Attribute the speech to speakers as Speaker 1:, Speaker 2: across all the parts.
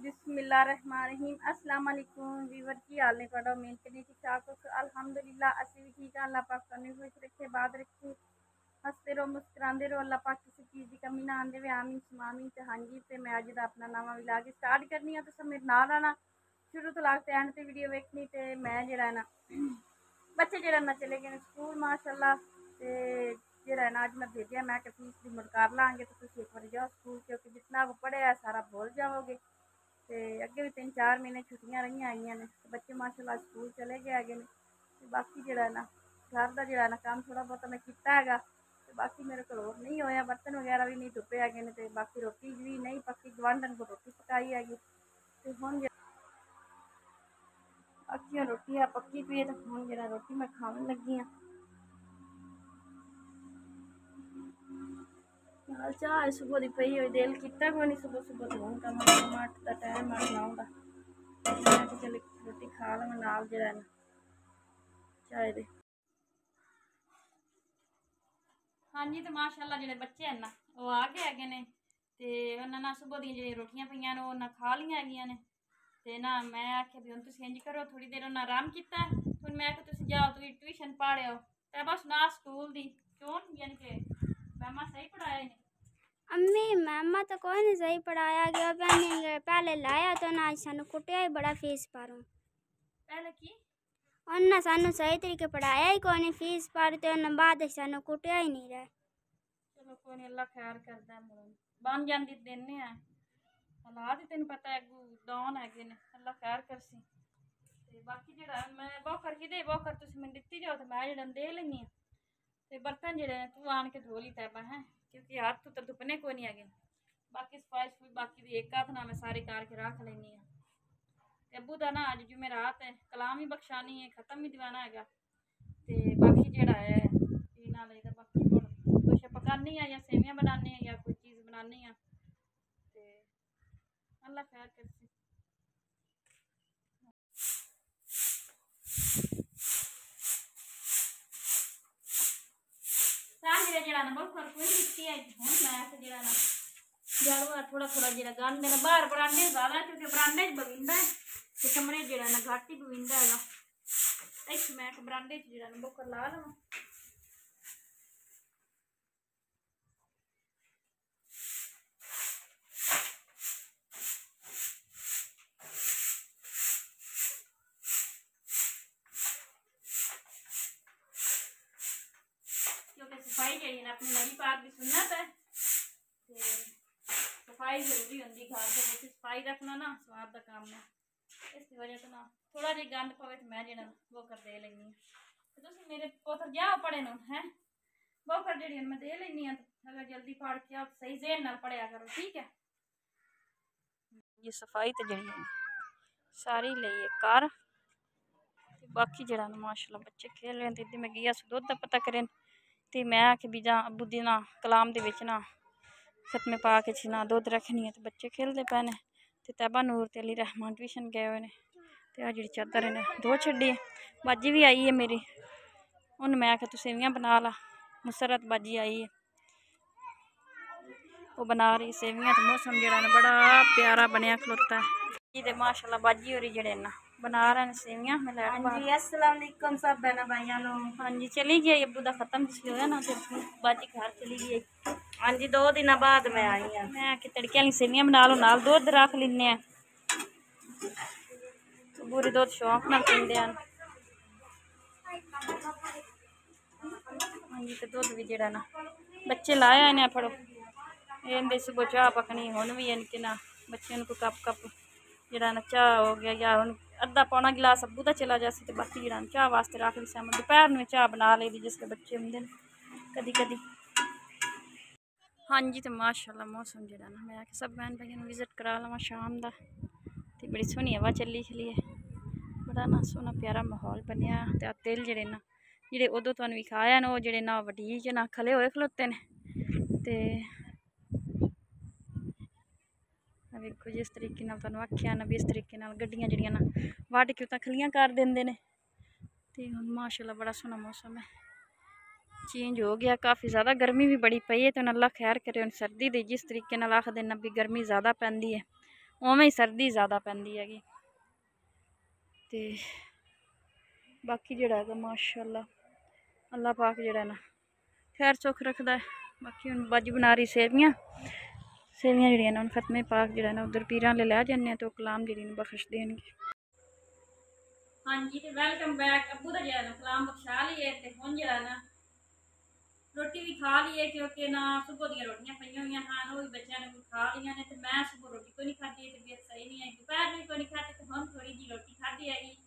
Speaker 1: बिस्मिल्लाहिर्रहमानिर्रहीम अस्सलाम वालेकुम वीवर की हाल ने थोड़ा उम्मीद करनी ठीक ठाक हो अल्हम्दुलिल्लाह असि भी ठीक है। अल्लाह पाक सानू खुश रखे बाद रखे हंसते रहो मुस्कुराते रहो। अल्लाह पाक किसी चीज़ की कमी ना आने देवे आमीन सुमामीन। तो हाँ जी तो मैं अज का अपना नवा विलाग स्टार्ट करनी है। तो मेरे नाल आना शुरू तो लास्ट एंड ते वीडियो वेखनी। तो मैं जरा ना बच्चे जरा ना चले गए स्कूल माशाल्लाह। तो जरा ना अज मैं भेजा मैं फीस की मुड़कार लाँगे तो तुम एक बार जाओ स्कूल क्योंकि जितना वो पढ़िया सारा भूल जाओगे। तो अगे भी 3-4 महीने छुट्टियां रही आई ने बच्चे माशाल्लाह स्कूल चले गए है। बाकी जरा ना घर का जरा ना काम थोड़ा बहुत मैं किया है। तो बाकी मेरे को होर नहीं होया बर्तन वगैरह भी नहीं धुपे है। तो बाकी रोटी भी नहीं पक्की गवांढन को रोटी पकाई हैगी। तो हम बाकी रोटी पक्की पी है तो हम जरा रोटी मैं खाने लगी हाँ। नाल चाह सुबह की पई हुई दिल किया कोई नहीं सुबह सुबह तो हूँ कम 8 का टाइम 8-9 का चल रोटी खा लवां नाल जरा ना चाय दे। हाँ जी तो माशाल्लाह जो बच्चे हैं ना वो आ गए है। तो उन्होंने ना सुबह दी जी रोटियां पईयां ने उन्हें खा लिया है। तो ना मैं आख्या भी हम तुम इंज करो थोड़ी देर उन्हें आराम किया हूँ मैं आख्या तुम जाओ तुम ट्यूशन पढ़ो। तो बस ना स्कूल दी क्यों यानी कि मैमा सही पढ़ाया नहीं।
Speaker 2: अम्मी मैमा तो कोई नहीं सही पढ़ाया गया पहले लाया तो ना सानू कुटिया ही बड़ा फीस पारो
Speaker 1: पहले की
Speaker 2: उन्हें सानू सही तरीके पढ़ाया ही कोई नहीं फीस पार तो उन्हें बाद सानू कुटिया ही नहीं रहा।
Speaker 1: चलो कोई नहीं अल्लाह खैर करदा बन जाती देने हैं हालात ही तेन पता है डाउन है अल्लाह खैर करसी। ते बाकी जो मैं बौखर कि दे बौखर तुम मैं दिती जाओ तो मैं जो दे लेनी तो बर्तन जो तू आन के धो ली तैबा है क्योंकि हाथ तो धुपने को नहीं है। बाकी सफाई सफूई बाकी भी एक हाथ ना मैं सारी करके रख लेनी है। अबू का ना अज जुमेरात है कलाम ही बख्शानी है खत्म भी दिवाना है। तो बाकी जोड़ा है ना लेता बाकी कुछ पकानी है या सेवियां बनाने या कोई चीज़ बनानी है। तो अल्लाह खैर करसी। सांजरे जरा ना बहुत फर्क नहीं दिखती है हूँ मैं जरा ना जरूर थोड़ा थोड़ा जरा गंद देना बाहर बरांडे ज्यादा क्योंकि बरांडे बविंदा है तो कमरे जरा ना घट ही बविंदा है इस मैं बरांडे जरा ना बोकर ला लवा। सफाई चाहिए ना अपनी नवी पाक की सुन्नत है। सफाई जरूरी होंगी घर के सफाई रखना ना स्वाद का काम है। इस वजह से ना थोड़ा जी गंद पवे तो मैं जो वो कर दे लेनी तो तुम मेरे पुत्र जाओ पढ़े न है वो कर जी मैं दे लेनी अगर जल्दी पढ़ के आप सही जेन नाल पढ़िया करो ठीक है। ये सफाई तो जी सारी ली कर बाकी जरा माशाल्लाह बच्चे खेल रहे दीदी मैं गया दुध का पता करें तो मैं आके भी जा अबू दी ना कलाम दे विच ना खत्मे पा के ना दुध रखनी है तो बच्चे खेलते पे ने। तो तैबा नूर ते अली रहमान ट्यूशन गए हुए हैं। तो आ जी चादर ने दो छड़ी बाजी भी आई है मेरी उन मैं आख्या तू सेवियां बना ला मुसरत बाजी आई है वो बना रही सेवियां। तो मौसम जरा बड़ा प्यारा बनया खलोता है ये माशाल्लाह बाजी हो रही जड़े ना बना रहे हैं सेवियां। अस्सलाम वालेकुम सब बहना भाइयों। हाँ जी चली गई अबू का खत्म हो ना तो बाजी घर चली गई। हाँ जी 2 दिन बाद मैं आई हाँ मैं कि तड़के वाली सेवियां बना लो नाल दुध रख लें पूरे दुध शौक न पींदे हैं। हाँ जी तो दुध भी जरा ना बच्चे लाया इन्हें फड़ो ये सुबह चाह पकनी हूँ भी इनके ना बच्चे को कप कप जरा ना चाह हो गया या हूँ अद्धा पौना गिलास अबू का चला जासी तो बाकी जरा चाह वास्ते रख ली सैम दोपहर में चाह बना ली जिसले बच्चे होंगे कदी कदी। हाँ जी तो माशाल्लाह मौसम जरा ना मैं सब बहन भाइयों विजिट करा लवा शाम का तो बड़ी सोहनी हवा चली चलिए बड़ा ना सोहना प्यारा माहौल बनया। तो तिल जड़े ना जेडे उदों तुहानू विखाया ना वो जड़े ना वडीक ना खले हुए खलोते ने। तो वेखो जिस तरीके तुहानू आख्या ना भी इस तरीके गड्डियां जड़ियां ना वढ़ के खलियां कर देंदे ने। तो हुण माशाल्लाह बड़ा सोहना मौसम है चेंज हो गया काफ़ी ज़्यादा गर्मी भी बड़ी पई है। तो अल्लाह खैर करे सर्दी दी जिस तरीके आखदे ना भी गर्मी ज़्यादा पैंदी है ਉਵੇਂ ਹੀ ਸਰਦੀ ਜ਼ਿਆਦਾ ਪੈਂਦੀ ਹੈਗੀ। ਤੇ ਬਾਕੀ ਜਿਹੜਾ ਹੈਗਾ ਮਾਸ਼ਾਅੱਲਾ ਅੱਲਾਹ ਪਾਕ ਜਿਹੜਾ ਨਾ ਖੈਰ ਸੁੱਖ ਰੱਖਦਾ है। बाकी हूँ बाजी बना रही सेवियां ਜਿਹੜੀਆਂ ਨਾ खत्मे पाक ਜਿਹੜਾ ਨਾ उधर पीर ले लै जाने तो कलाम जी बख्श देंगे। हाँ जी तो वेलकम बैक। अबू का जो कलाम बख्शा लिए तो हम जो ना रोटी भी खा ली है क्योंकि ना सुबह दी रोटियां पई हुई हैं वो भी बच्चों ने खा लिया ने। तो मैं सुबह रोटी कोई नहीं खाधी, तबीयत सही नहीं है, दोपहर भी कोई नहीं खाती, तो हम थोड़ी जी रोटी खाधी हैगी।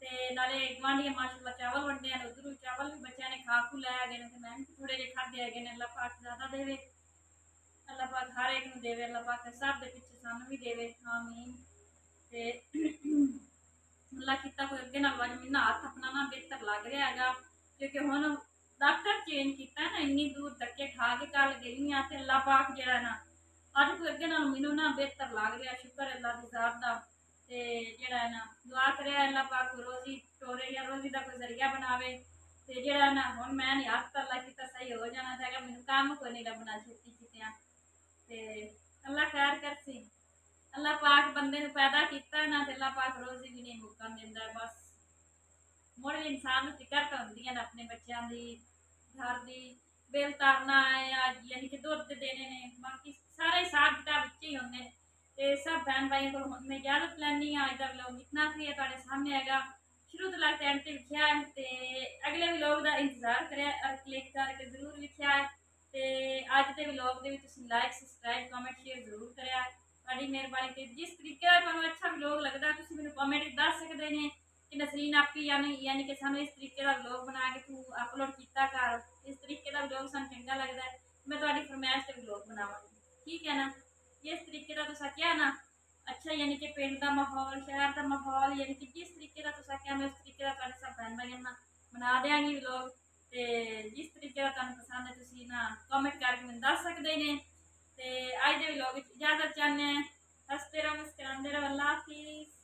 Speaker 1: ते नाले गुआंढियां माशाअल्लाह चावल वंडे हैं, उधरों चावल भी बच्चों ने खा खू लै गए तो मैं भी थोड़े जे खाधे है। अल्लाह पाक ज़्यादा देवे, अल्लाह पाक हर एक नूं देवे, अल्लाह पाक सब दे पिछे सानूं भी देवे। आमीन। ते अल्लाह कीता कोई अगे नाल अज मैनूं हत्थ अपना ना बेहतर लग रहा है क्योंकि हुण डॉक्टर चेंज किया ना, इन्नी दूर धक्के खा के कल गई हाँ। तो अल्लाह पाक जिहड़ा ना अज कोई अगे नाल मैनूं ना बेहतर लग रहा, शुक्र अल्लाह दी ज़ात दा। ते जिहड़ा है ना दुआ करे अल्लाह पाक रोजी टोरे या रोजी का कोई जरिया बनावे। ते जिहड़ा ना हुण मैं नहीं हत्थ अल्लाह कीता सही हो जाना था, मैनूं काम कोई नहीं लभना छेती कीतियां। ते अल्लाह खैर करसी, अल्लाह पाक बंदे नूं पैदा किया ना ते अल्लाह पाक रोजी भी नहीं मुक्कन दिंदा। बस मुड़ भी इंसान नूं फिकर तो हुंदी है ना अपने बच्चों की, घर की बिल तारना है यानी कि दुध देने ने, बाकी सारा हिसाब किताब विच ही होंदे। ते सब बहन भाइयों को मैं इजाजत लैनी हाँ। इधर लोग इतना ही है तुहाडे सामने हैगा, शुरू तो लास्ट एंड ते लिखिया है। ते अगले व्लॉग का इंतजार करें और क्लिक करके जरूर लिखिया है। ते अज के व्लॉग दे विच तुसीं लाइक सबसक्राइब कमेंट शेयर जरूर करें, तुहाडी मेहरबानी। ते जिस तरीके का तुहानूं अच्छा व्लॉग लगता तुसीं मैनूं कमेंट दस सकते हैं कि नसरीन आपी यानी कि सानूं इस तरीके का व्लॉग बना के तू अपलोड किया कर, इस तरीके का व्लॉग सानूं चंगा लगता है, मैं तुहाडी फरमाइश ते व्लॉग बनावांगी। ठीक है ना, जिस तरीके का तुसीं क्या ना अच्छा यानी कि पिंड का माहौल शहर का माहौल यानी कि जिस तरीके का तुसीं क्या मैं उस तरीके का तुहाडे सब बहन भाइयों नाल बना देंगी व्लॉग। ते जिस तरीके का तुहानूं पसंद है तुसीं ना कमेंट करके मैनूं दस सकते हैं। ते अज दे व्लॉग इजाजत चाहते हैं। हसते रहो मुस्कुराते रहो, अल्लाह हाफिज़।